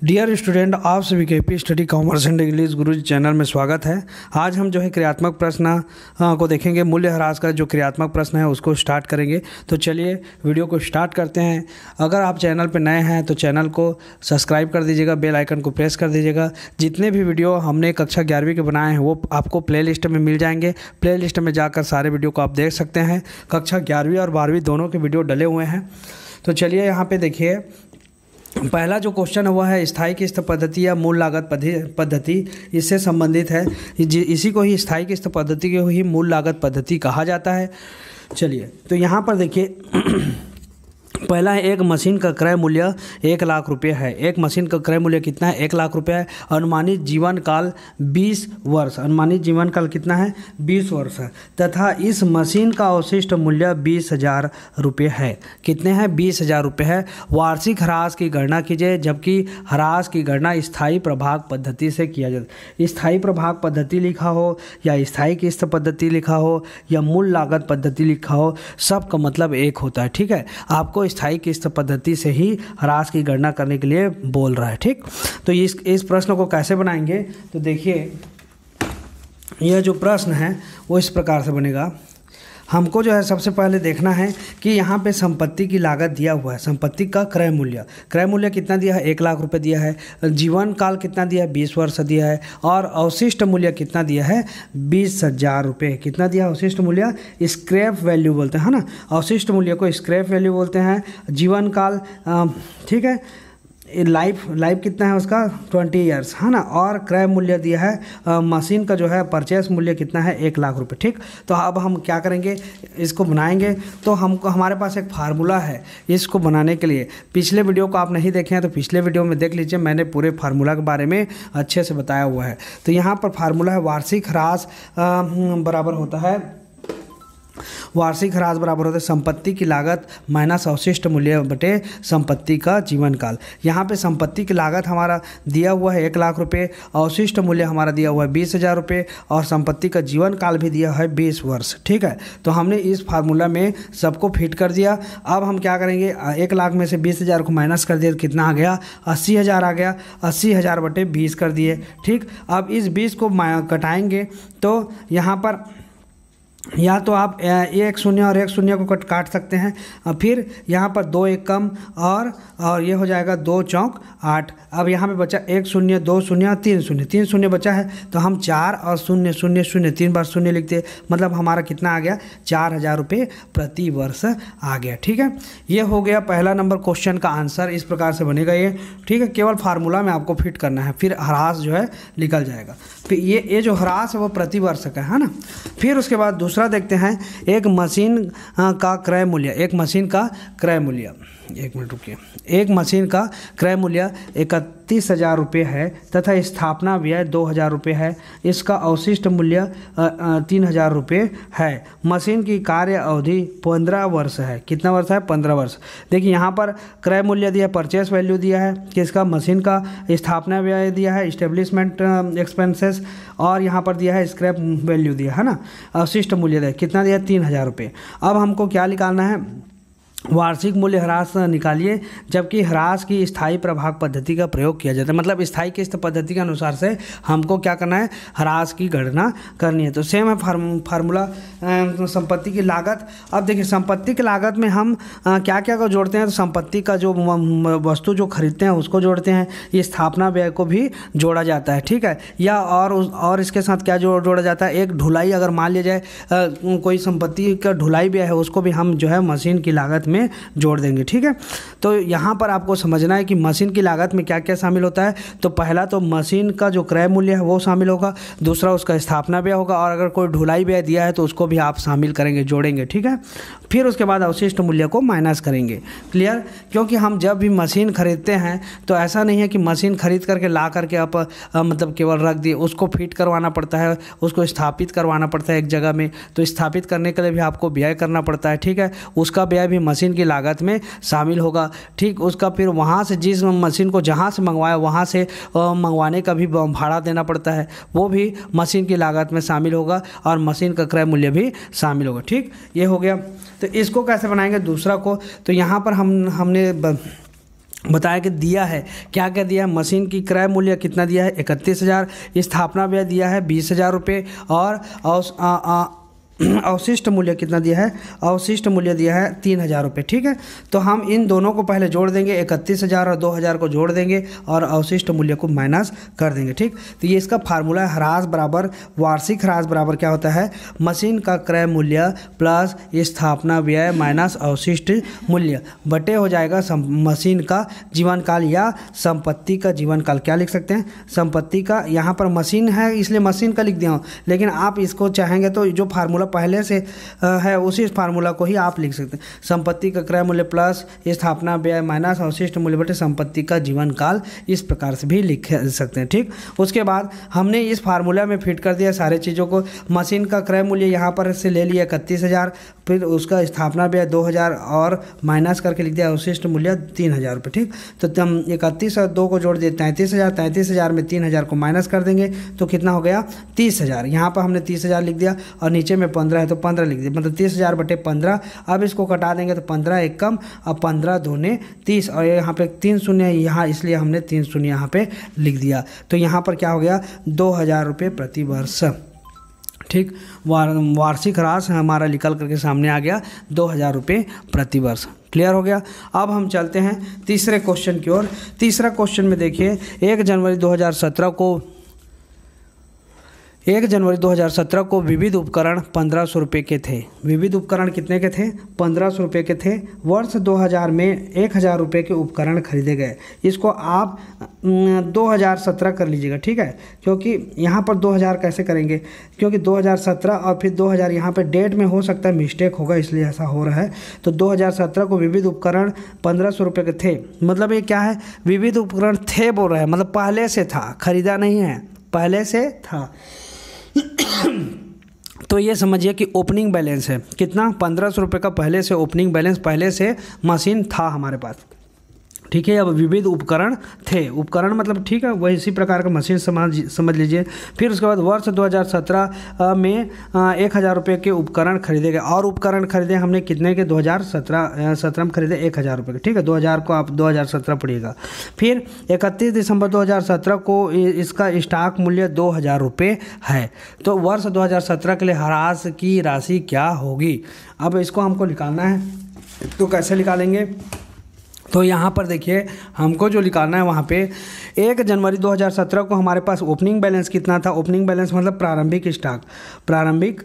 Dear student, आप सभी के P study commerce and English Guruji channel में स्वागत है। आज हम जो है क्रियात्मक प्रश्न को देखेंगे। मूल्य ह्रास का जो क्रियात्मक प्रश्न है उसको स्टार्ट करेंगे। तो चलिए वीडियो को स्टार्ट करते हैं। अगर आप चैनल पर नए हैं तो चैनल को सब्सक्राइब कर दीजिएगा, बेल आइकन को प्रेस कर दीजिएगा। जितने भी वीडियो हमने कक्षा 11वीं के बनाए हैं वो आपको प्ले लिस्ट में मिल जाएंगे। प्ले लिस्ट में जाकर सारे वीडियो को आप देख सकते हैं। कक्षा 11वीं और 12वीं दोनों के वीडियो डले हुए हैं। तो चलिए यहाँ पे देखिए, पहला जो क्वेश्चन है वह है स्थायी किस्त पद्धति या मूल लागत पद्धति, इससे संबंधित है। इसी को ही स्थायी किस्त पद्धति को ही मूल लागत पद्धति कहा जाता है। चलिए तो यहाँ पर देखिए, पहला है एक मशीन का क्रय मूल्य 1 लाख रुपये है। एक मशीन का क्रय मूल्य कितना है? 1 लाख रुपये है। अनुमानित जीवन काल 20 वर्ष। अनुमानित जीवन काल कितना है? 20 वर्ष है। तथा इस मशीन का अवशिष्ट मूल्य 20,000 रुपये है। कितने हैं? 20,000 रुपये है। वार्षिक ह्रास की गणना कीजिए, जबकि ह्रास की गणना स्थायी प्रभाग पद्धति से किया जाता है। स्थायी प्रभाग पद्धति लिखा हो या स्थायी किस्त पद्धति लिखा हो या मूल लागत पद्धति लिखा हो, सबका मतलब एक होता है। ठीक है, आपको स्थायी किस्त पद्धति से ही ह्रास की गणना करने के लिए बोल रहा है। ठीक, तो इस प्रश्न को कैसे बनाएंगे? तो देखिए, यह जो प्रश्न है वो इस प्रकार से बनेगा। हमको जो है सबसे पहले देखना है कि यहाँ पे संपत्ति की लागत दिया हुआ है। संपत्ति का क्रय मूल्य कितना दिया है? 1 लाख रुपए दिया है। जीवन काल कितना दिया है? 20 वर्ष दिया है। और अवशिष्ट मूल्य कितना दिया है? 20,000 रुपये। कितना दिया है अवशिष्ट मूल्य? स्क्रैप वैल्यू बोलते हैं, है ना। अवशिष्ट मूल्य को स्क्रैप वैल्यू बोलते हैं। जीवन काल, ठीक है, लाइफ कितना है उसका? 20 ईयर्स, है ना। और क्रय मूल्य दिया है, मशीन का जो है परचेस मूल्य कितना है? 1 लाख रुपए। ठीक, तो अब हम क्या करेंगे, इसको बनाएंगे। तो हमारे पास एक फार्मूला है इसको बनाने के लिए। पिछले वीडियो को आप नहीं देखे हैं तो पिछले वीडियो में देख लीजिए, मैंने पूरे फार्मूला के बारे में अच्छे से बताया हुआ है। तो यहाँ पर फार्मूला है वार्षिक ह्रास बराबर होता है संपत्ति की लागत माइनस अवशिष्ट मूल्य बटे संपत्ति का जीवन काल। यहाँ पे संपत्ति की लागत हमारा दिया हुआ है 1 लाख रुपए, अवशिष्ट मूल्य हमारा दिया हुआ है 20,000 रुपये और संपत्ति का जीवन काल भी दिया है 20 वर्ष। ठीक है, तो हमने इस फार्मूला में सबको फिट कर दिया। अब हम क्या करेंगे, 1 लाख में से 20,000 को माइनस कर दिया, कितना आ गया? 80,000 आ गया। 80,000 बटे 20 कर दिए। ठीक, अब इस 20 को कटाएंगे तो यहाँ पर या तो आप 1 शून्य और 1 शून्य को काट सकते हैं। फिर यहाँ पर 2 1 कम और ये हो जाएगा 2 चौक 8। अब यहाँ पे बचा 1 शून्य 2 शून्य और 3 शून्य बचा है। तो हम 4 और 0 0 0 3 बार शून्य लिखते, मतलब हमारा कितना आ गया? 4,000 रुपये प्रति वर्ष आ गया। ठीक है, ये हो गया पहला नंबर क्वेश्चन का आंसर। इस प्रकार से बनेगा ये। ठीक है, केवल फार्मूला में आपको फिट करना है, फिर ह्रास जो है निकल जाएगा। फिर ये जो ह्रास है वो प्रति वर्ष का है ना। फिर उसके बाद दूसरा देखते हैं, एक मशीन का क्रय मूल्य। एक मशीन का क्रय मूल्य, एक मिनट रुकिए। एक मशीन का क्रय मूल्य 31,000 रुपये है तथा स्थापना व्यय 2,000 रुपये है। इसका अवशिष्ट मूल्य 3,000 रुपये है। मशीन की कार्य अवधि 15 वर्ष है। कितना वर्ष है? 15 वर्ष। देखिए यहाँ पर क्रय मूल्य दिया, परचेस वैल्यू दिया है किसका? मशीन का। स्थापना व्यय दिया है, इस्टेब्लिशमेंट एक्सपेंसेस, और यहाँ पर दिया है स्क्रैप वैल्यू दिया है ना। अवशिष्ट मूल्य दिया, कितना दिया? 3,000 रुपये। अब हमको क्या निकालना है? वार्षिक मूल्य ह्रास निकालिए, जबकि ह्रास की स्थायी प्रभाग पद्धति का प्रयोग किया जाता है। मतलब स्थायी किस्त पद्धति के अनुसार से हमको क्या करना है? ह्रास की गणना करनी है। तो सेम है फार्मूला संपत्ति की लागत। अब देखिए, संपत्ति की लागत में हम क्या क्या को जोड़ते हैं? तो संपत्ति का जो वस्तु जो खरीदते हैं उसको जोड़ते हैं। ये स्थापना व्यय को भी जोड़ा जाता है। ठीक है, या और इसके साथ क्या जोड़ा जाता है? एक ढुलाई, अगर मान लिया जाए कोई संपत्ति का ढुलाई व्यय है, उसको भी हम जो है मशीन की लागत में जोड़ देंगे। ठीक है, तो यहाँ पर आपको समझना है कि मशीन की लागत में क्या क्या शामिल होता है। तो पहला तो मशीन का जो क्रय मूल्य है वो शामिल होगा, दूसरा उसका स्थापना व्यय होगा, और अगर कोई ढुलाई व्यय दिया है तो उसको भी आप शामिल करेंगे, जोड़ेंगे। ठीक है, फिर उसके बाद अवशिष्ट मूल्य को माइनस करेंगे। क्लियर? क्योंकि हम जब भी मशीन खरीदते हैं तो ऐसा नहीं है कि मशीन खरीद करके ला करके आप मतलब केवल रख दिए, उसको फिट करवाना पड़ता है, उसको स्थापित करवाना पड़ता है एक जगह में। तो स्थापित करने के लिए भी आपको व्यय करना पड़ता है। ठीक है, उसका व्यय भी मशीन की लागत में शामिल होगा। ठीक, उसका फिर वहाँ से जिस मशीन को जहाँ से मंगवाया वहाँ से मंगवाने का भी भाड़ा देना पड़ता है, वो भी मशीन की लागत में शामिल होगा, और मशीन का क्रय मूल्य भी शामिल होगा। ठीक, ये हो गया। तो इसको कैसे बनाएंगे दूसरा को? तो यहाँ पर हमने बताया कि दिया है, क्या क्या दिया है, मशीन की क्रय मूल्य कितना दिया है 31,000, स्थापना व्यय दिया है 20,000 रुपये और अवशिष्ट मूल्य कितना दिया है, अवशिष्ट मूल्य दिया है 3,000 रुपये। ठीक है, तो हम इन दोनों को पहले जोड़ देंगे, 31,000 और 2,000 को जोड़ देंगे और अवशिष्ट मूल्य को माइनस कर देंगे। ठीक, तो ये इसका फार्मूला है, ह्रास बराबर वार्षिक ह्रास बराबर क्या होता है, मशीन का क्रय मूल्य प्लस स्थापना व्यय माइनस अवशिष्ट मूल्य बटे हो जाएगा मशीन का जीवन काल या संपत्ति का जीवन काल। क्या लिख सकते हैं, संपत्ति का, यहाँ पर मशीन है इसलिए मशीन का लिख दिया हूँ, लेकिन आप इसको चाहेंगे तो जो फार्मूला पहले से है उसी फार्मूला को ही आप लिख सकते हैं, संपत्ति का क्रय मूल्य प्लस स्थापना व्यय माइनस अवशिष्ट मूल्य बटे संपत्ति का जीवन काल, इस प्रकार से भी लिख सकते हैं। ठीक, उसके बाद हमने इस फार्मूला में फिट कर दिया सारे चीज़ों को। मशीन का क्रय मूल्य यहाँ पर से ले लिया 31,000, फिर उसका स्थापना व्यय 2,000 और माइनस करके लिख दिया अवशिष्ट मूल्य 3,000 रुपये। ठीक, तो हम 31 और 2 को जोड़ दिए 33,000, 33,000 में 3,000 को माइनस कर देंगे तो कितना हो गया 30,000। यहाँ पर हमने 30,000 लिख दिया और नीचे में 15 है तो 15 लिख दिया, मतलब 30,000 बटे 15। अब इसको कटा देंगे तो 15 एक कम, अब 15 दूने 30 और यहाँ पे 3 शून्य है यहाँ, इसलिए हमने 3 शून्य यहाँ पे लिख दिया। तो यहाँ पर क्या हो गया 2,000 रुपये प्रति वर्ष। ठीक, वार्षिक ह्रास हमारा निकल करके सामने आ गया 2,000 रुपये प्रति वर्ष। क्लियर हो गया। अब हम चलते हैं तीसरे क्वेश्चन की ओर। तीसरा क्वेश्चन में देखिए 1 जनवरी 2017 को विविध उपकरण 1,500 रुपये के थे। विविध उपकरण कितने के थे, 1,500 रुपये के थे। वर्ष 2000 में 1,000 रुपये के उपकरण खरीदे गए। इसको आप 2017 कर लीजिएगा। ठीक है, क्योंकि यहाँ पर 2000 कैसे करेंगे, क्योंकि 2017 और फिर 2000 यहाँ पर डेट में हो सकता है मिस्टेक होगा, इसलिए ऐसा हो रहा है। तो 2017 को विविध उपकरण 1,500 रुपये के थे, मतलब ये क्या है, विविध उपकरण थे बोल रहे हैं, मतलब पहले से था, खरीदा नहीं है, पहले से था। तो ये समझिए कि ओपनिंग बैलेंस है कितना, 1,500 रुपये का पहले से ओपनिंग बैलेंस, पहले से मशीन था हमारे पास। ठीक है, अब विविध उपकरण थे, उपकरण मतलब ठीक है वही इसी प्रकार का मशीन समझ लीजिए। फिर उसके बाद वर्ष 2017 में 1,000 रुपये के उपकरण खरीदे गए। और उपकरण खरीदे हमने कितने के, 2017 में खरीदे 1,000 रुपये के। ठीक है, 2000 को आप 2017 पढ़िएगा। फिर 31 दिसंबर 2017 को इसका स्टॉक मूल्य 2,000 रुपये है। तो वर्ष 2017 के लिए ह्रास की राशि क्या होगी, अब इसको हमको निकालना है। तो कैसे निकालेंगे, तो यहाँ पर देखिए हमको जो निकालना है वहाँ पे 1 जनवरी 2017 को हमारे पास ओपनिंग बैलेंस कितना था, ओपनिंग बैलेंस मतलब प्रारंभिक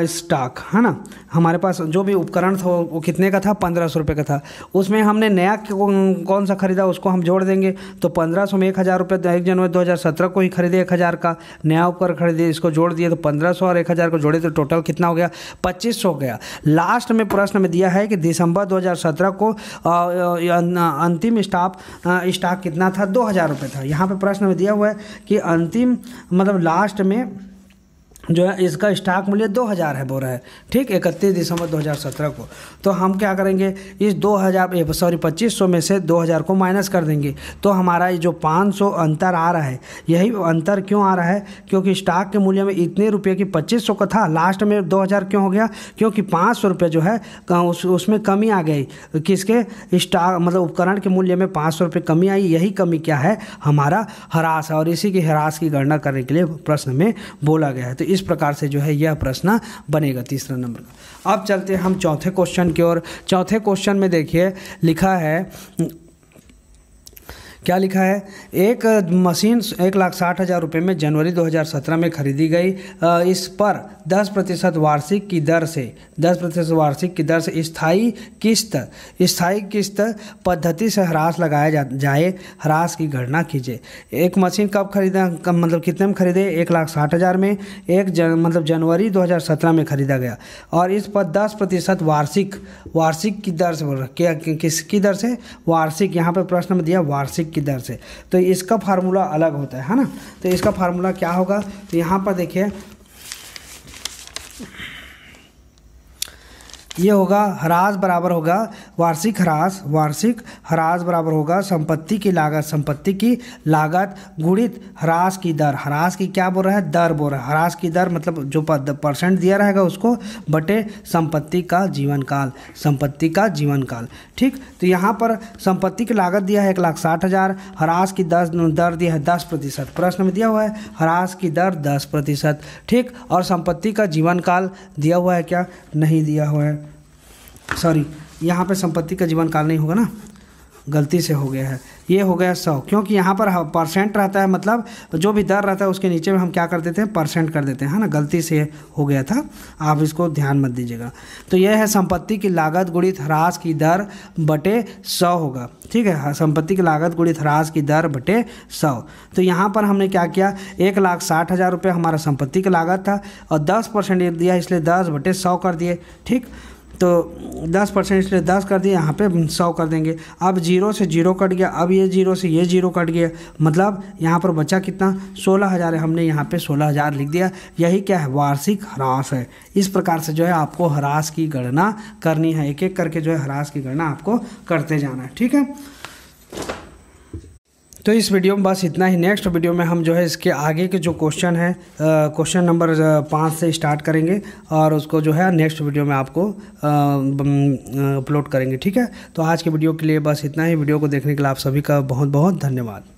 स्टॉक है ना। हमारे पास जो भी उपकरण था वो कितने का था, 1,500 रुपये का था। उसमें हमने नया कौन सा खरीदा उसको हम जोड़ देंगे। तो 1,500 में 1,000 रुपये 1 जनवरी 2017 को ही खरीदे, 1,000 का नया उपकरण खरीदे, इसको जोड़ दिए तो 1,500 और 1,000 को जोड़े तो टोटल कितना हो गया, 2,500 हो गया। लास्ट में प्रश्न में दिया है कि दिसंबर 2017 को अंतिम स्टॉक कितना था, 2,000 रुपये था। यहाँ पे प्रश्न में दिया हुआ है कि अंतिम मतलब लास्ट में जो है इसका स्टॉक मूल्य 2,000 है बोल रहा है। ठीक, 31 दिसंबर 2017 को। तो हम क्या करेंगे, इस 2,500 में से 2,000 को माइनस कर देंगे। तो हमारा ये जो 500 अंतर आ रहा है, यही अंतर क्यों आ रहा है, क्योंकि स्टॉक के मूल्य में इतने रुपये की 2,500 का था, लास्ट में 2,000 क्यों हो गया, क्योंकि 500 रुपये जो है उसमें कमी आ गई। किसके, स्टॉक मतलब उपकरण के मूल्य में 500 रुपये कमी आई। यही कमी क्या है, हमारा ह्रास है, और इसी की ह्रास की गणना करने के लिए प्रश्न में बोला गया है। तो इस प्रकार से जो है यह प्रश्न बनेगा तीसरा नंबर का। अब चलते हैं हम चौथे क्वेश्चन की ओर। चौथे क्वेश्चन में देखिए लिखा है, क्या लिखा है, एक मशीन 1,60,000 रुपये में जनवरी 2017 में खरीदी गई। इस पर 10% वार्षिक की दर से स्थायी किस्त पद्धति से ह्रास लगाया जाए। ह्रास की गणना कीजिए। एक मशीन कब खरीदा, मतलब कितने में खरीदे, 1,60,000 में, मतलब जनवरी 2017 में खरीदा गया, और इस पर 10% वार्षिक की दर से बोल रहा है, किसकी दर से, वार्षिक। यहाँ पे प्रश्न में दिया वार्षिक की दर से, तो इसका फार्मूला अलग होता है ना। तो इसका फार्मूला क्या होगा, तो यहाँ पर देखिए ये होगा ह्रास बराबर होगा वार्षिक ह्रास बराबर होगा संपत्ति की लागत गुणित ह्रास की दर। ह्रास की क्या बोल रहा है, दर बोल रहा है। ह्रास की दर मतलब जो परसेंट दिया रहेगा उसको बटे संपत्ति का जीवन काल। ठीक, तो यहाँ पर संपत्ति की लागत दिया है 1,60,000, ह्रास की दर दिया है 10%। प्रश्न में दिया हुआ है ह्रास की दर 10%। ठीक, और संपत्ति का जीवन काल दिया हुआ है क्या, नहीं दिया हुआ है, सॉरी यहाँ पे संपत्ति का जीवन काल नहीं होगा ना, गलती से हो गया है, ये हो गया 100, क्योंकि यहाँ पर परसेंट रहता है, मतलब जो भी दर रहता है उसके नीचे में हम क्या कर देते हैं, परसेंट कर देते हैं, है ना, गलती से हो गया था, आप इसको ध्यान मत दीजिएगा। तो यह है संपत्ति की लागत गुणित ह्रास की दर बटे 100 होगा। ठीक है, संपत्ति की लागत गुणित ह्रास की दर बटे 100। तो यहाँ पर हमने क्या किया, 1,60,000 रुपये हमारा संपत्ति की लागत था और 10% दिया, इसलिए 10/100 कर दिए। ठीक, तो 10% इसलिए 10 कर दिए, यहाँ पे 100 कर देंगे। अब 0 से 0 कट गया, अब ये 0 से ये 0 कट गया, मतलब यहाँ पर बचा कितना, 16,000 है, हमने यहाँ पे 16,000 लिख दिया। यही क्या है, वार्षिक ह्रास है। इस प्रकार से जो है आपको ह्रास की गणना करनी है, एक एक करके जो है ह्रास की गणना आपको करते जाना है। ठीक है, तो इस वीडियो में बस इतना ही। नेक्स्ट वीडियो में हम जो है इसके आगे के जो क्वेश्चन है, क्वेश्चन नंबर 5 से स्टार्ट करेंगे और उसको जो है नेक्स्ट वीडियो में आपको अपलोड करेंगे। ठीक है, तो आज के वीडियो के लिए बस इतना ही। वीडियो को देखने के लिए आप सभी का बहुत बहुत धन्यवाद।